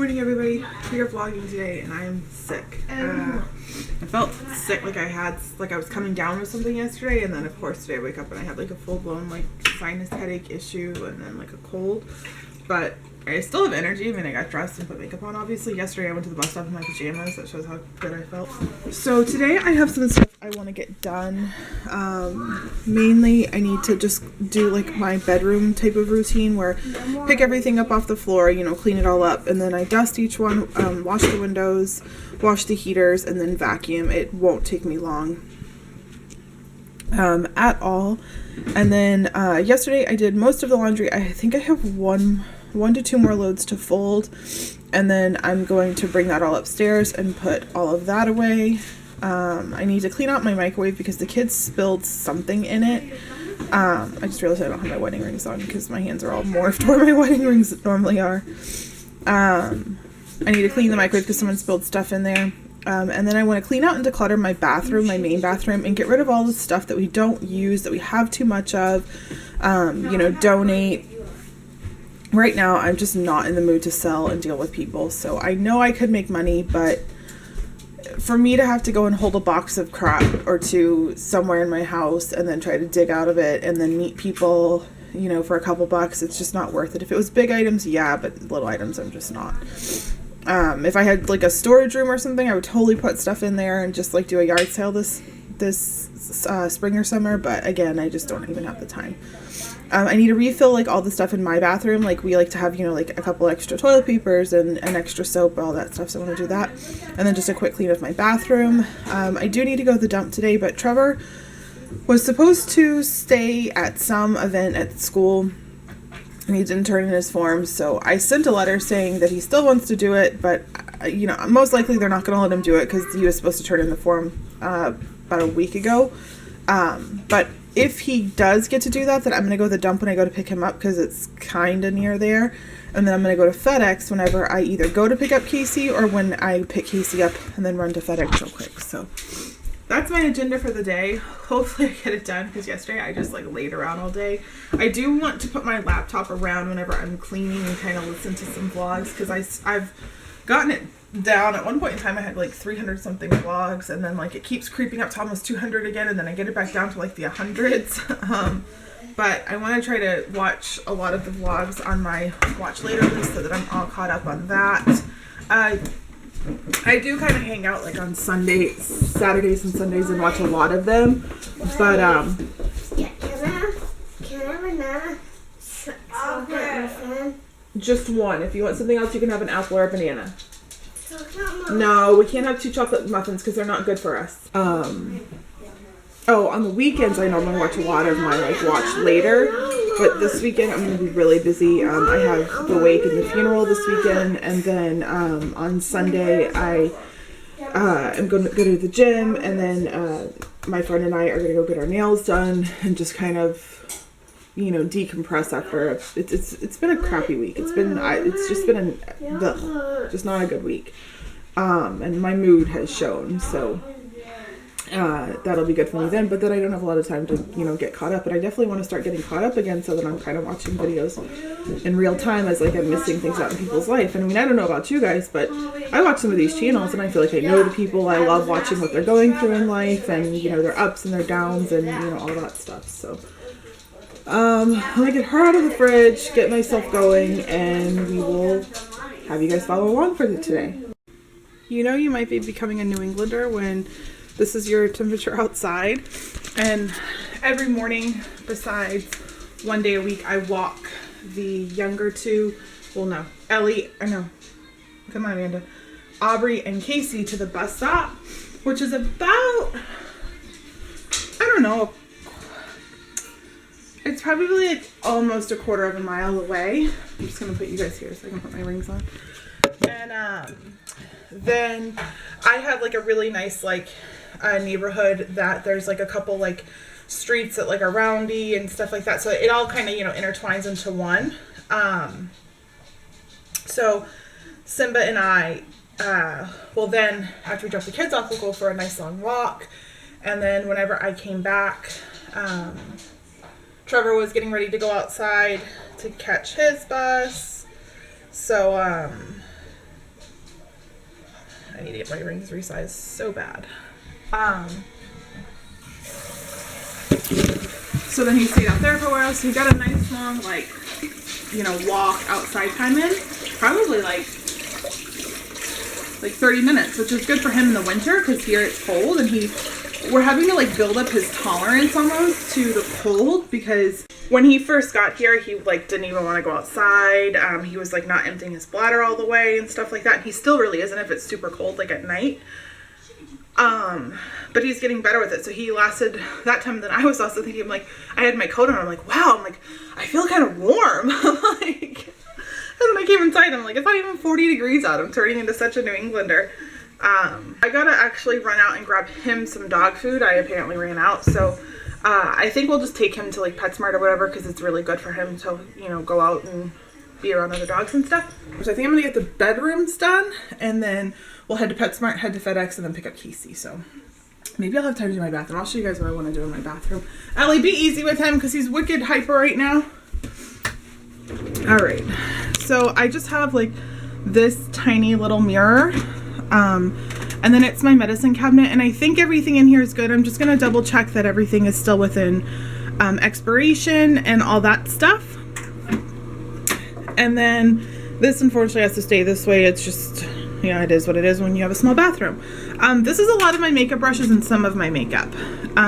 morning, everybody. We are vlogging today, and I am sick. I felt sick, like I was coming down with something yesterday, and then of course today I wake up and I had like a full-blown like sinus headache issue, and then like a cold. But I still have energy. I mean, I got dressed and put makeup on, obviously. Yesterday I went to the bus stop in my pajamas. That shows how good I felt. So today I have some stuff I want to get done. Mainly I need to just do like my bedroom type of routine where pick everything up off the floor, you know, clean it all up, and then I dust each one, wash the windows, wash the heaters, and then vacuum. It won't take me long at all. And then yesterday I did most of the laundry. I think I have one to two more loads to fold, and then I'm going to bring that all upstairs and put all of that away. I need to clean out my microwave because the kids spilled something in it. I just realized I don't have my wedding rings on because my hands are all morphed where my wedding rings normally are. I need to clean the microwave because someone spilled stuff in there. And then I want to clean out and declutter my bathroom, my main bathroom, and get rid of all the stuff that we don't use, that we have too much of, you know, donate. Right now, I'm just not in the mood to sell and deal with people. So I know I could make money, but for me to have to go and hold a box of crap or two somewhere in my house and then try to dig out of it and then meet people, you know, for a couple bucks, it's just not worth it. If it was big items, yeah, but little items, I'm just not. If I had like a storage room or something, I would totally put stuff in there and just like do a yard sale this spring or summer. But again, I just don't even have the time. I need to refill like all the stuff in my bathroom. Like we like to have, you know, like a couple extra toilet papers and an extra soap, all that stuff. So I want to do that. And then just a quick clean of my bathroom. I do need to go to the dump today, but Trevor was supposed to stay at some event at school, and he didn't turn in his forms. So I sent a letter saying that he still wants to do it, but you know, most likely they're not going to let him do it because he was supposed to turn in the form about a week ago. But if he does get to do that, then I'm going to go to the dump when I go to pick him up because it's kind of near there. And then I'm going to go to FedEx whenever I either go to pick up Casey or when I pick Casey up and then run to FedEx real quick. So that's my agenda for the day. Hopefully I get it done because yesterday I just like laid around all day. I do want to put my laptop around whenever I'm cleaning and kind of listen to some vlogs because I've gotten it down. At one point in time I had like 300 something vlogs, and then like it keeps creeping up to almost 200 again, and then I get it back down to like the 100s. But I want to try to watch a lot of the vlogs on my watch later list so that I'm all caught up on that. I do kind of hang out like on Saturdays and Sundays and watch a lot of them, but yeah, can I have a banana? Just one. If you want something else, you can have an apple or a banana. No, we can't have two chocolate muffins because they're not good for us. Oh, on the weekends I normally watch a lot of my like watch later, but this weekend I'm going to be really busy. I have the wake and the funeral this weekend, and then on Sunday I am going to go to the gym, and then my friend and I are going to go get our nails done and just kind of, you know, decompress after it's been a crappy week. It's just been just not a good week. And my mood has shown, so that'll be good for me then, but then I don't have a lot of time to, you know, get caught up. But I definitely want to start getting caught up again so that I'm kind of watching videos in real time as like I'm missing things out in people's life. And I mean, I don't know about you guys, but I watch some of these channels and I feel like I know the people. I love watching what they're going through in life and, you know, their ups and their downs and, you know, all that stuff. So I'm gonna get her out of the fridge, get myself going, and we will have you guys follow along for today. You know, you might be becoming a New Englander when this is your temperature outside, and every morning besides one day a week I walk the younger two, well no, Ellie, I know, come on Amanda, Aubrey and Casey to the bus stop, which is about, I don't know, it's probably like almost a quarter of a mile away. I'm just gonna put you guys here so I can put my rings on. And then I have like a really nice like neighborhood that there's like a couple like streets that like are roundy and stuff like that, so it all kind of, you know, intertwines into one. So Simba and I well then after we drop the kids off we'll go for a nice long walk, and then whenever I came back Trevor was getting ready to go outside to catch his bus, so I need to get my rings resized so bad. So then he stayed out there for a while, so he got a nice long, like, you know, walk outside time in. Probably like 30 minutes, which is good for him in the winter because here it's cold, and we're having to like build up his tolerance almost to the cold, because when he first got here, he like didn't even want to go outside. He was like not emptying his bladder all the way and stuff like that. And he still really isn't if it's super cold, like at night. But he's getting better with it. So he lasted that time. Then I was also thinking, like, I had my coat on. I'm like, wow, I'm like, I feel kind of warm. Like, and then I came inside, I'm like, it's not even 40 degrees out. I'm turning into such a New Englander. I gotta actually run out and grab him some dog food. I apparently ran out. So I think we'll just take him to like PetSmart or whatever, because it's really good for him to, you know, go out and be around other dogs and stuff. So I think I'm gonna get the bedrooms done, and then we'll head to PetSmart, head to FedEx, and then pick up Casey. So maybe I'll have time to do my bathroom. I'll show you guys what I want to do in my bathroom. Ellie, be easy with him because he's wicked hyper right now. All right. So I just have like this tiny little mirror. And then it's my medicine cabinet, and I think everything in here is good. I'm just going to double check that everything is still within expiration and all that stuff. And then this unfortunately has to stay this way. It's just, you know, it is what it is when you have a small bathroom. This is a lot of my makeup brushes and some of my makeup.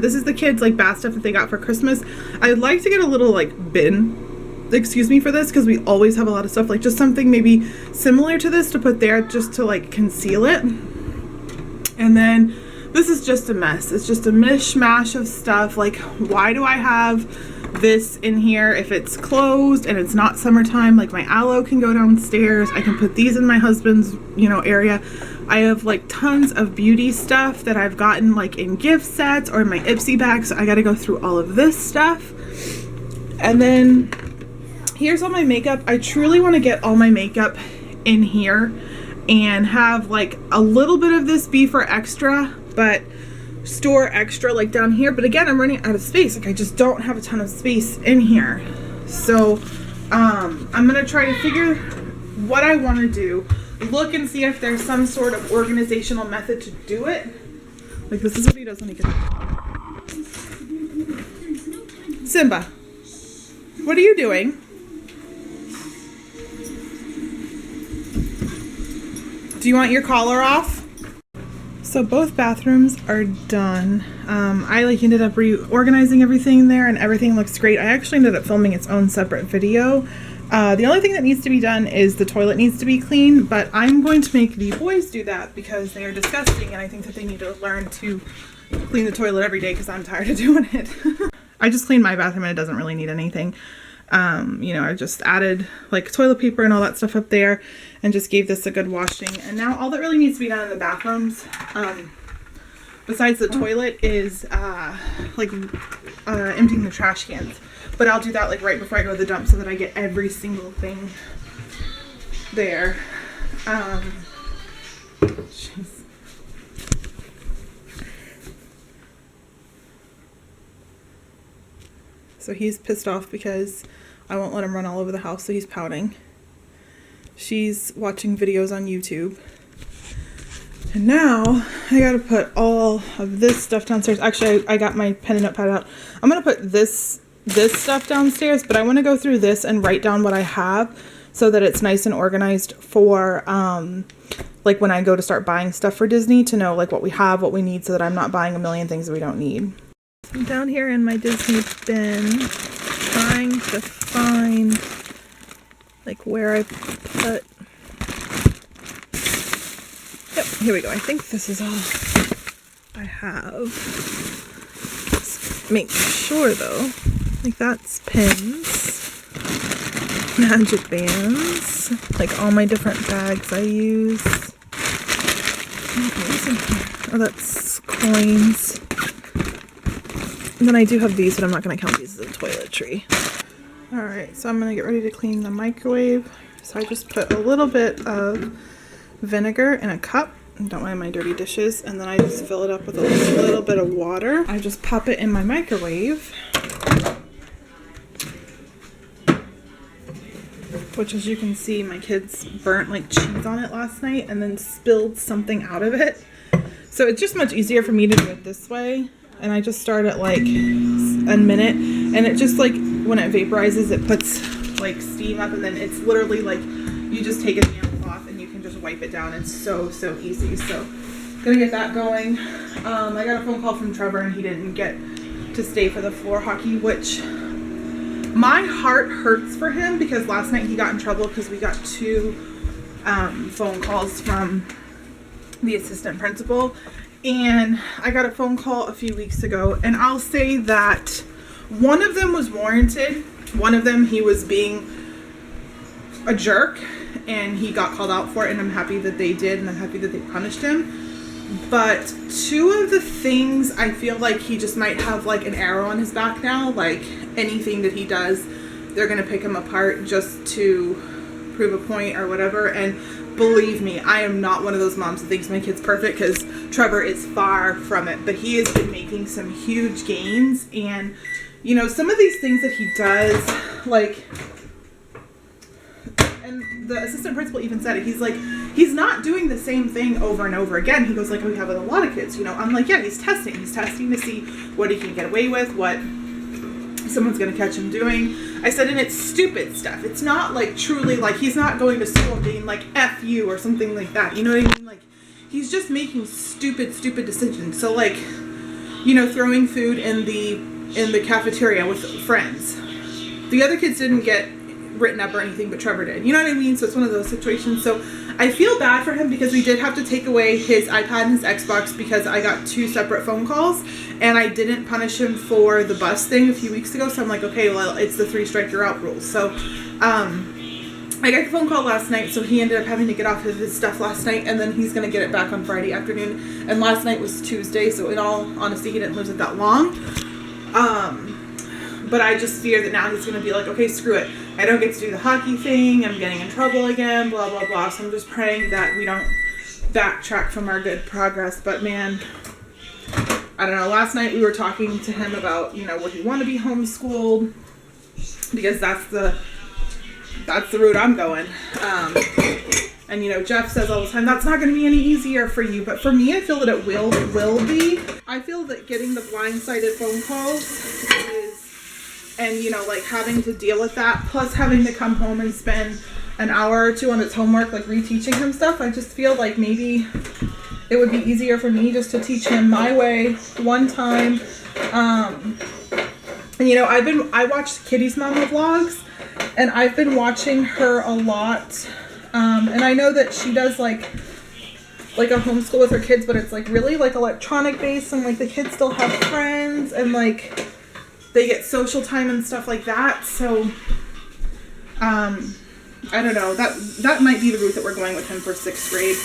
This is the kids' like bath stuff that they got for Christmas. I'd like to get a little like bin, excuse me, for this, because we always have a lot of stuff, like just something maybe similar to this to put there just to like conceal it. And then this is just a mess. It's just a mishmash of stuff. Like, why do I have this in here if it's closed and it's not summertime? Like, my aloe can go downstairs. I can put these in my husband's, you know, area. I have like tons of beauty stuff that I've gotten like in gift sets or in my Ipsy bag. So I got to go through all of this stuff. And then here's all my makeup. I truly want to get all my makeup in here and have like a little bit of this be for extra, but store extra like down here. But again, I'm running out of space. Like, I just don't have a ton of space in here. So I'm gonna try to figure what I want to do, look and see if there's some sort of organizational method to do it. Like, this is what he does when he gets Simba, what are you doing? Do you want your collar off? So both bathrooms are done. I like ended up reorganizing everything there, and everything looks great. I actually ended up filming its own separate video. The only thing that needs to be done is the toilet needs to be cleaned, but I'm going to make the boys do that because they are disgusting, and I think that they need to learn to clean the toilet every day because I'm tired of doing it. I just cleaned my bathroom and it doesn't really need anything. You know, I just added like toilet paper and all that stuff up there and just gave this a good washing. And now all that really needs to be done in the bathrooms, besides the toilet, is emptying the trash cans. But I'll do that like right before I go to the dump so that I get every single thing there. Jeez. So he's pissed off because I won't let him run all over the house, so he's pouting. She's watching videos on YouTube. And now I gotta put all of this stuff downstairs. Actually, I got my pen and notepad out. I'm gonna put this stuff downstairs, but I want to go through this and write down what I have so that it's nice and organized for like when I go to start buying stuff for Disney, to know like what we have, what we need, so that I'm not buying a million things that we don't need. I'm down here in my Disney bin trying to find like where I put, yep, here we go. I think this is all I have. Let's make sure though. Like, that's pins, magic bands, like all my different bags I use. What's in here? Oh, that's coins. And then I do have these, but I'm not going to count these as a toiletry. Alright, so I'm going to get ready to clean the microwave. So I just put a little bit of vinegar in a cup. Don't mind my dirty dishes. And then I just fill it up with a little bit of water. I just pop it in my microwave. which as you can see, my kids burnt like cheese on it last night and then spilled something out of it. So it's just much easier for me to do it this way. And I just start at like a minute, and it just like, when it vaporizes, it puts like steam up, and then it's literally like, you just take a damp cloth and you can just wipe it down. It's so easy. So gonna get that going. I got a phone call from Trevor, and he didn't get to stay for the floor hockey, which my heart hurts for him, because last night he got in trouble because we got 2 phone calls from the assistant principal. And I got a phone call a few weeks ago, and I'll say that one of them was warranted. One of them, he was being a jerk, and he got called out for it, and I'm happy that they did, and I'm happy that they punished him. But 2 of the things, I feel like he just might have like an arrow on his back now. Like anything that he does, they're gonna pick him apart just to prove a point or whatever. And believe me, I am not one of those moms that thinks my kid's perfect, because Trevor is far from it. But he has been making some huge gains, and you know, some of these things that he does, like, and the assistant principal even said it, he's like, he's not doing the same thing over and over again. He goes like, we have with a lot of kids, you know. I'm like, yeah, he's testing to see what he can get away with, what someone's gonna catch him doing. I said, and it's stupid stuff. It's not like truly like, he's not going to school and being like F you or something like that, you know what I mean? Like, he's just making stupid decisions. So like, you know, throwing food in the cafeteria with friends. The other kids didn't get written up or anything, but Trevor did, you know what I mean? So it's one of those situations. So I feel bad for him, because we did have to take away his iPad and his Xbox because I got 2 separate phone calls, and I didn't punish him for the bus thing a few weeks ago. So I'm like, okay, well, it's the 3 strike you're out rules. So I got the phone call last night, so he ended up having to get off of his stuff last night, and then he's gonna get it back on Friday afternoon. And last night was Tuesday, so in all honesty, he didn't lose it that long. But I just fear that now he's going to be like, okay, screw it. I don't get to do the hockey thing. I'm getting in trouble again, blah, blah, blah. So I'm just praying that we don't backtrack from our good progress. But man, I don't know. Last night we were talking to him about, you know, would he want to be homeschooled? Because that's the route I'm going. And, you know, Jeff says all the time, that's not going to be any easier for you. But for me, I feel that it will be. I feel that getting the blindsided phone calls is, and, you know, like having to deal with that, plus having to come home and spend an hour or 2 on his homework, like reteaching him stuff. I just feel like maybe it would be easier for me just to teach him my way one time. And, you know, I watched Kitty's Mama vlogs, and I've been watching her a lot. And I know that she does like a homeschool with her kids, but it's like really like electronic based, and like the kids still have friends, and like they get social time and stuff like that. So I don't know, that might be the route that we're going with him for 6th grade.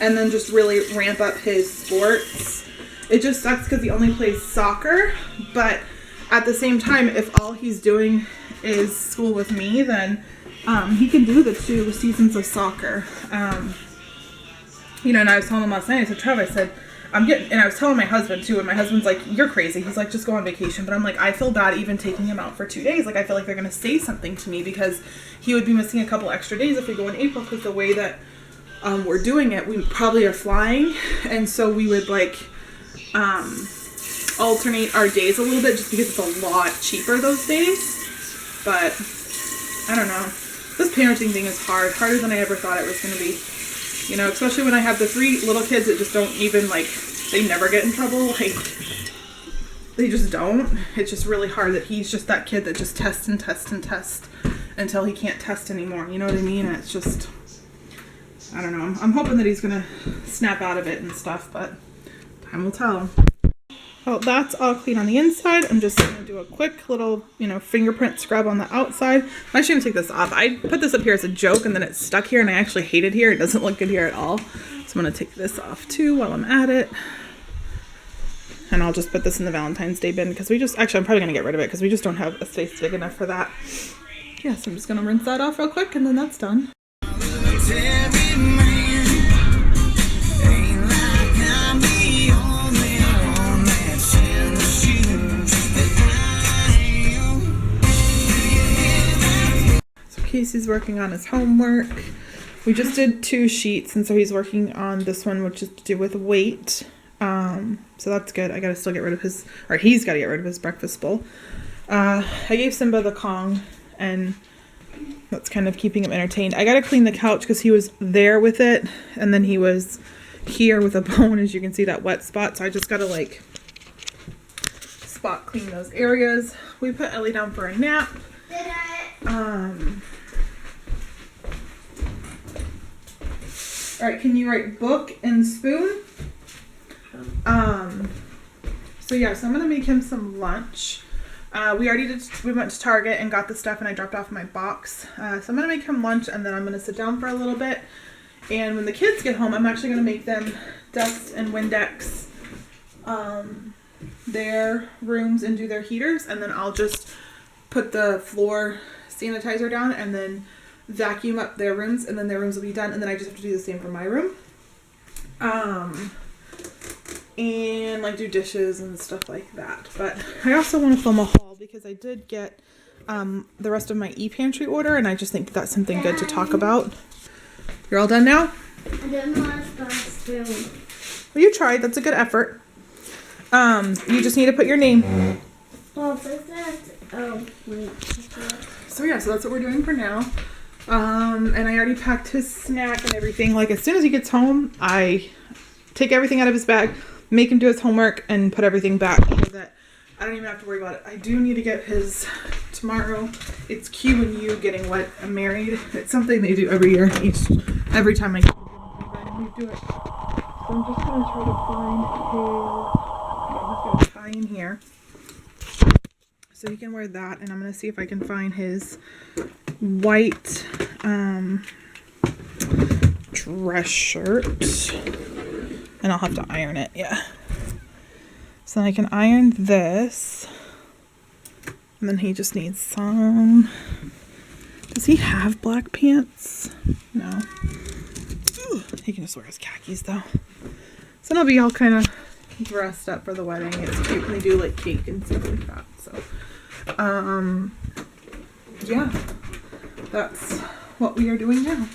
And then just really ramp up his sports. It just sucks because he only plays soccer, but at the same time, if all he's doing is school with me, then he can do the 2 seasons of soccer. You know, and I was telling him last night, I said, Trev, I said, and I was telling my husband too, and my husband's like, you're crazy. He's like, just go on vacation. But I'm like, I feel bad even taking him out for 2 days. Like, I feel like they're going to say something to me, because he would be missing a couple extra days if we go in April, because the way that we're doing it, we probably are flying. And so we would like alternate our days a little bit, just because it's a lot cheaper those days. But I don't know. This parenting thing is harder than I ever thought it was going to be. You know, especially when I have the 3 little kids that just don't even, like, they never get in trouble. Like, they just don't. It's just really hard that he's just that kid that just tests and tests and tests until he can't test anymore. You know what I mean? And it's just, I don't know. I'm hoping that he's going to snap out of it and stuff, but time will tell. Well, that's all clean on the inside. I'm just going to do a quick little, you know, fingerprint scrub on the outside. I'm actually going to take this off. I put this up here as a joke, and then it's stuck here, and I actually hate it here. It doesn't look good here at all. So I'm going to take this off too while I'm at it. And I'll just put this in the Valentine's Day bin, because actually I'm probably going to get rid of it because we just don't have a space big enough for that. Yeah, so I'm just going to rinse that off real quick, and then that's done. He's working on his homework. We just did 2 sheets, and so he's working on this one, which is to do with weight. So that's good. I gotta still get rid of his, or he's gotta get rid of his breakfast bowl. I gave Simba the Kong, and that's kind of keeping him entertained. I gotta clean the couch because he was there with it, and then he was here with a bone, as you can see that wet spot. So I just gotta like spot clean those areas. We put Ellie down for a nap. All right, can you write book and spoon? So yeah, so I'm gonna make him some lunch. We went to Target and got the stuff, and I dropped off my box. So I'm gonna make him lunch, and then I'm gonna sit down for a little bit. And when the kids get home, I'm actually gonna make them dust and Windex their rooms and do their heaters, and then I'll just put the floor sanitizer down and then vacuum up their rooms, and then their rooms will be done, and then I just have to do the same for my room. And like do dishes and stuff like that. But I also want to film a haul because I did get the rest of my e-pantry order, and I just think that's something good to talk about. You're all done now? I don't know how to spoon. Well, you tried. That's a good effort. You just need to put your name. Oh, wait. So yeah, so that's what we're doing for now. And I already packed his snack and everything. Like, as soon as he gets home, I take everything out of his bag, make him do his homework, and put everything back so that I don't even have to worry about it. I do need to get his tomorrow. It's Q and U getting wet and married. It's something they do every year. Every time I get to do it. So I'm just gonna try to find his. He's got a tie in here, so he can wear that, and I'm gonna see if I can find his white dress shirt, and I'll have to iron it. Yeah. So I can iron this, and then he just needs some. Does he have black pants? No. Ooh, he can just wear his khakis though. So he'll be all kind of dressed up for the wedding. It's cute when they do like cake and stuff like that. So, yeah, that's what we are doing now.